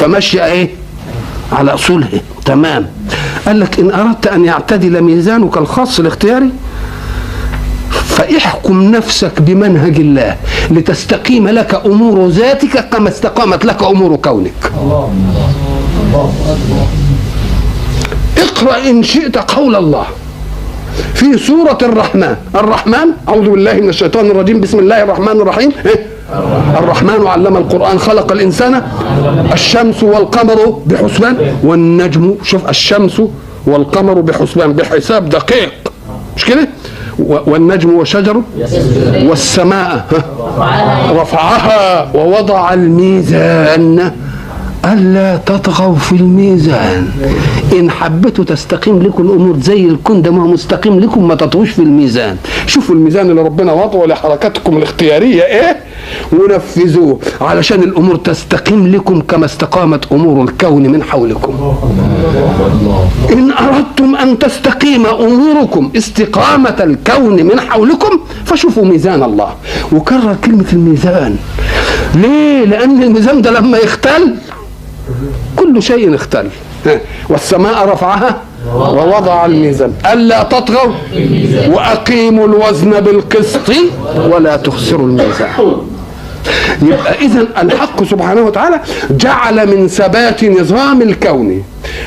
فماشيه ايه على اصولها. تمام. قال لك ان اردت ان يعتدل ميزانك الخاص الاختياري فاحكم نفسك بمنهج الله لتستقيم لك امور ذاتك كما استقامت لك امور كونك. اقرأ ان شئت قول الله في سورة الرحمن أعوذ بالله من الشيطان الرجيم بسم الله الرحمن الرحيم. الرحمن علم القرآن خلق الإنسان. الشمس والقمر بحسبان والنجم، شوف الشمس والقمر بحسبان بحساب دقيق مش كده، والنجم والشجر والسماء رفعها ووضع الميزان ألا تطغوا في الميزان. إن حبيتوا تستقيم لكم الأمور زي الكون ده ما هو مستقيم لكم ما تطغوش في الميزان. شوفوا الميزان اللي ربنا وضعه لحركاتكم الاختيارية إيه ونفذوه علشان الأمور تستقيم لكم كما استقامت أمور الكون من حولكم. إن أردتم أن تستقيم أموركم استقامة الكون من حولكم فشوفوا ميزان الله. وكرر كلمة الميزان ليه؟ لأن الميزان ده لما يختل كل شيء اختل. والسماء رفعها ووضع الميزان ألا تطغوا وأقيموا الوزن بالقسط ولا تخسروا الميزان. يبقى إذن الحق سبحانه وتعالى جعل من ثبات نظام الكون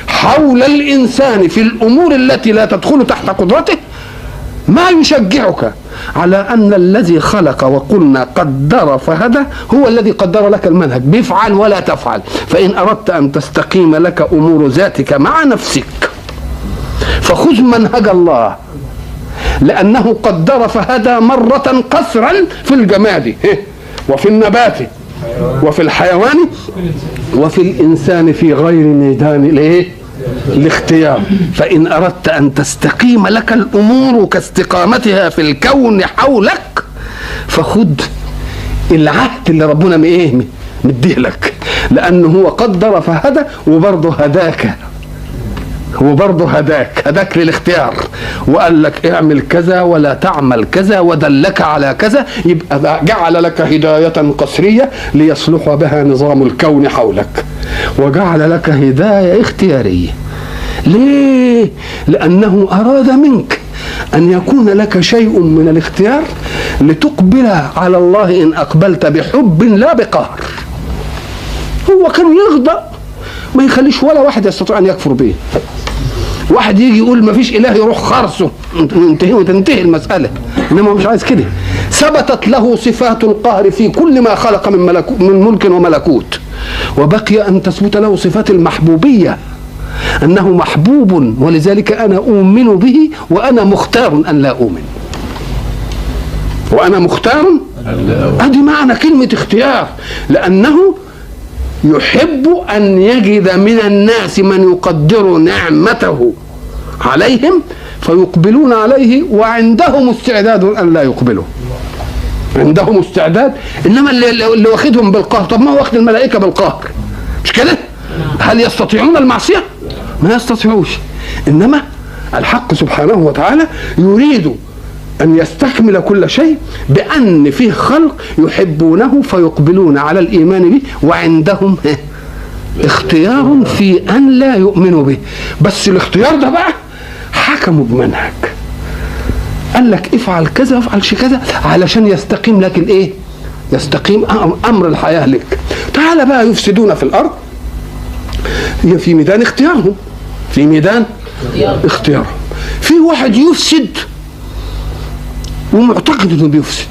حول الإنسان في الأمور التي لا تدخل تحت قدرته ما يشجعك على أن الذي خلق وقلنا قدر فهدى هو الذي قدر لك المنهج بيفعل ولا تفعل. فإن أردت أن تستقيم لك أمور ذاتك مع نفسك فخذ منهج الله لأنه قدر فهدى مرة قسرا في الجماد وفي النبات وفي الحيوان وفي الإنسان في غير ميدان الاختيار. فإن أردت أن تستقيم لك الأمور كاستقامتها في الكون حولك فخد العهد اللي ربنا مديه لك لأنه هو قدر فهدى وبرضه هداك هداك للاختيار وقال لك اعمل كذا ولا تعمل كذا ودلك على كذا. يبقى جعل لك هداية قسرية ليصلح بها نظام الكون حولك وجعل لك هداية اختيارية. ليه؟ لأنه أراد منك أن يكون لك شيء من الاختيار لتقبل على الله إن أقبلت بحب لا بقهر. هو كان يغضب ما يخليش ولا واحد يستطيع أن يكفر به. واحد يجي يقول ما فيش إله يروح خرسه وتنتهي المسألة، إنما مش عايز كده. ثبتت له صفات القهر في كل ما خلق من ملك وملكوت، وبقي أن تثبت له صفات المحبوبية أنه محبوب ولذلك أنا أؤمن به وأنا مختار أن لا أؤمن. وأنا مختار أدي معنى كلمة اختيار لأنه يحب أن يجد من الناس من يقدر نعمته عليهم فيقبلون عليه وعندهم استعداد أن لا يقبلوا. عندهم استعداد. إنما اللي واخدهم بالقهر طب ما هو واخد الملائكة بالقهر مش كده؟ هل يستطيعون المعصية؟ ما يستطيعوش. إنما الحق سبحانه وتعالى يريد أن يستكمل كل شيء بأن فيه خلق يحبونه فيقبلون على الإيمان به وعندهم اختيار في أن لا يؤمنوا به. بس الاختيار ده بقى حكموا بمنهج قال لك افعل كذا وافعل كذا علشان يستقيم لك يستقيم أمر الحياة لك. تعال بقى يفسدون في الأرض في ميدان اختيارهم في واحد يفسد ومعتقد انه بيفسد.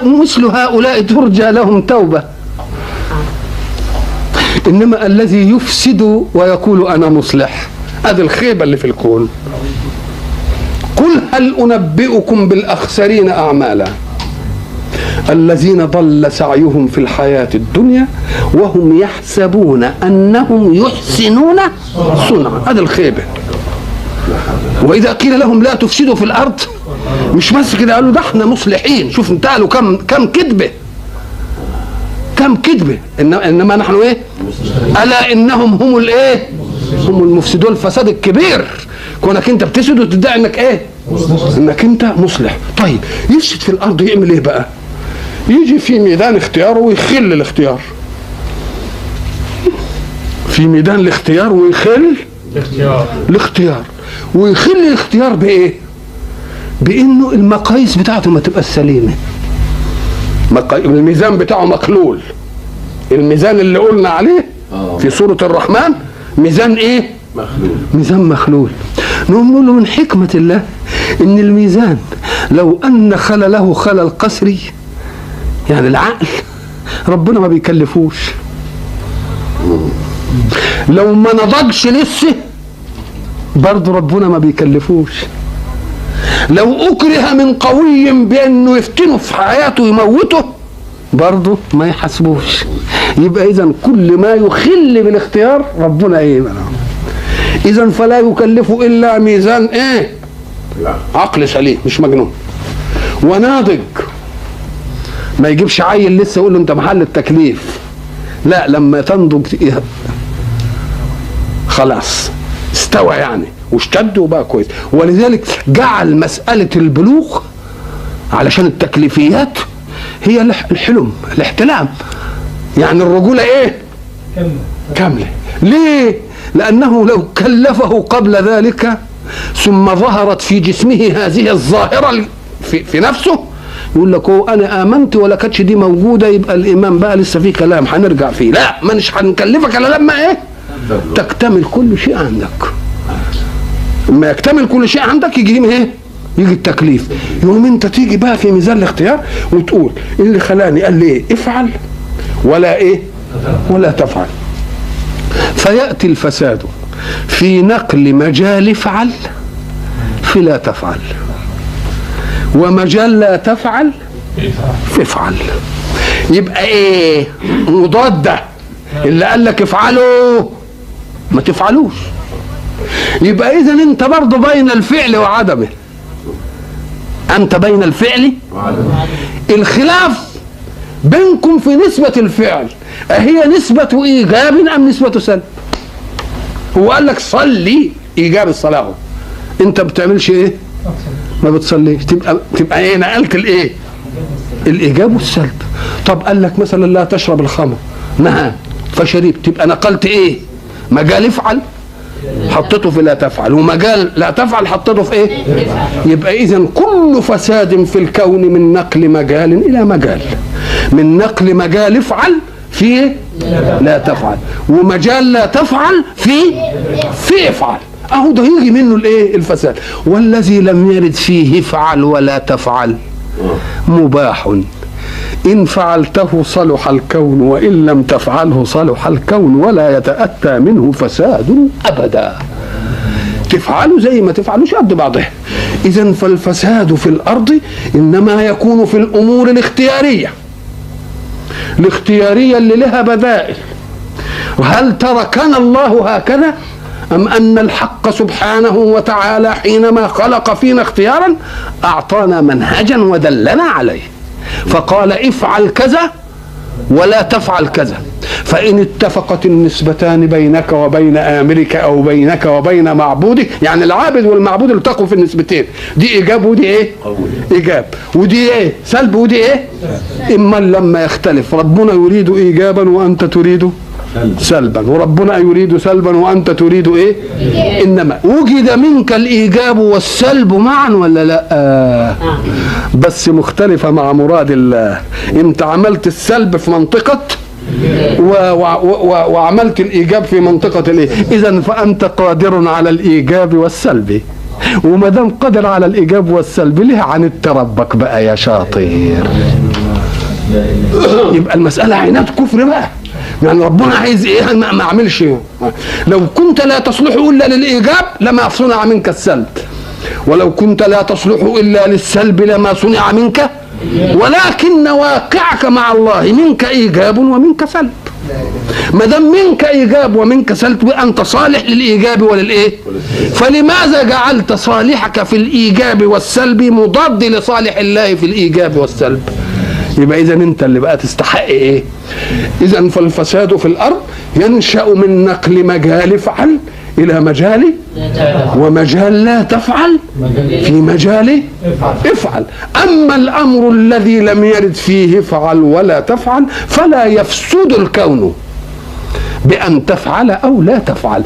مثل هؤلاء ترجى لهم توبة. انما الذي يفسد ويقول انا مصلح هذه الخيبة اللي في الكون. قل هل انبئكم بالاخسرين اعمالا الذين ضل سعيهم في الحياة الدنيا وهم يحسبون انهم يحسنون صنعا. هذه الخيبة. واذا قيل لهم لا تفسدوا في الارض مش بس كده قالوا ده احنا مصلحين. شوف انتقلوا كم كذبه انما نحن الا انهم هم هم المفسدون الفساد الكبير. كونك انت بتفسد وتدعي انك انك انت مصلح. طيب يفسد في الارض يعمل ايه بقى؟ يجي في ميدان اختياره ويخل الاختيار في ميدان الاختيار ويخل الاختيار. ويخل الاختيار بايه؟ بانه المقاييس بتاعته ما تبقى سليمه، الميزان بتاعه مخلول. الميزان اللي قلنا عليه في سورة الرحمن ميزان ايه؟ مخلول. ميزان مخلول. نقول له من حكمة الله ان الميزان لو ان خلله خلل قسري، يعني العقل ربنا ما بيكلفوش، لو ما نضجش لسه برضه ربنا ما بيكلفوش، لو اكره من قوي بانه يفتنه في حياته يموته برضه ما يحاسبوش. يبقى اذا كل ما يخل بالاختيار ربنا ايه؟ اذا فلا يكلف الا ميزان ايه؟ عقل سليم مش مجنون وناضج. ما يجيبش عيل لسه يقول له انت محل التكليف، لا لما تنضج خلاص استوى يعني واشتد وبقى كويس. ولذلك جعل مسألة البلوغ علشان التكليفيات هي الحلم الاحتلام، يعني الرجولة ايه؟ كاملة. ليه؟ لأنه لو كلفه قبل ذلك ثم ظهرت في جسمه هذه الظاهرة في نفسه يقول لك أنا آمنت ولا كانتش دي موجودة، يبقى الإيمان بقى لسه فيه كلام هنرجع فيه. لا، ما مش هنكلفك إلا لما إيه؟ تكتمل كل شيء عندك. لما يكتمل كل شيء عندك يجي إيه؟ يجي التكليف. يوم أنت تيجي بقى في ميزان الاختيار وتقول اللي خلاني قال لي إيه؟ افعل ولا إيه؟ ولا تفعل. فيأتي الفساد في نقل مجال افعل في لا تفعل، ومجال لا تفعل افعل. يبقى ايه؟ مضاد ده اللي قال لك افعلوا ما تفعلوش. يبقى اذا انت برضه بين الفعل وعدمه، انت بين الفعل وعدمه. الخلاف بينكم في نسبة الفعل، أهي نسبة إيجاب أم نسبة سلب؟ هو قال لك صلي إيجاب الصلاة، أنت بتعملش إيه؟ ما بتصليش. تبقى إيه؟ نقلت الإيه؟ الإيجاب والسلب. طب قال لك مثلا لا تشرب الخمر، نهى فشربت، تبقى نقلت إيه؟ مجال افعل حطيته في لا تفعل، ومجال لا تفعل حطيته في ايه؟ يبقى اذا كل فساد في الكون من نقل مجال الى مجال، من نقل مجال افعل في لا تفعل، ومجال لا تفعل في افعل. اهو ده يجي منه الايه؟ الفساد. والذي لم يرد فيه افعل ولا تفعل مباح، إن فعلته صلح الكون وإن لم تفعله صلح الكون ولا يتأتى منه فساد أبدا. تفعله زي ما تفعلوش قد بعضها. إذن فالفساد في الأرض إنما يكون في الأمور الاختيارية اللي لها بدائل. وهل تركنا الله هكذا أم أن الحق سبحانه وتعالى حينما خلق فينا اختيارا أعطانا منهجا ودلنا عليه، فقال افعل كذا ولا تفعل كذا، فإن اتفقت النسبتان بينك وبين آمرك أو بينك وبين معبودك، يعني العابد والمعبود التقوا في النسبتين، دي إيجاب ودي إيه؟ إيجاب، ودي إيه؟ سلب ودي إيه؟ إما لما يختلف ربنا يريد إيجابا وأنت تريد سلبا، وربنا يريد سلبا وأنت تريد إيه؟ إنما وجد منك الإيجاب والسلب معا ولا لا؟ بس مختلفة مع مراد الله. أنت عملت السلب في منطقة وعملت الإيجاب في منطقة الإيه؟ إذن فأنت قادر على الإيجاب والسلب، وما دام قادر على الإيجاب والسلب ليه عندت ربك بقى يا شاطر؟ يبقى المسألة عناد كفر بقى. يعني ربنا عايز ايه؟ ما اعملش. لو كنت لا تصلح الا للايجاب لما صنع منك السلب، ولو كنت لا تصلح الا للسلب لما صنع منك، ولكن واقعك مع الله منك ايجاب ومنك سلب. ما دام منك ايجاب ومنك سلب انت صالح للايجاب وللايه؟ فلماذا جعلت صالحك في الايجاب والسلب مضاد لصالح الله في الايجاب والسلب؟ يبقى اذا انت اللي بقى تستحق ايه؟ اذا فالفساد في الارض ينشأ من نقل مجال افعل الى مجال ومجال لا تفعل في مجال افعل. اما الامر الذي لم يرد فيه افعل ولا تفعل فلا يفسد الكون بأن تفعل أو لا تفعل.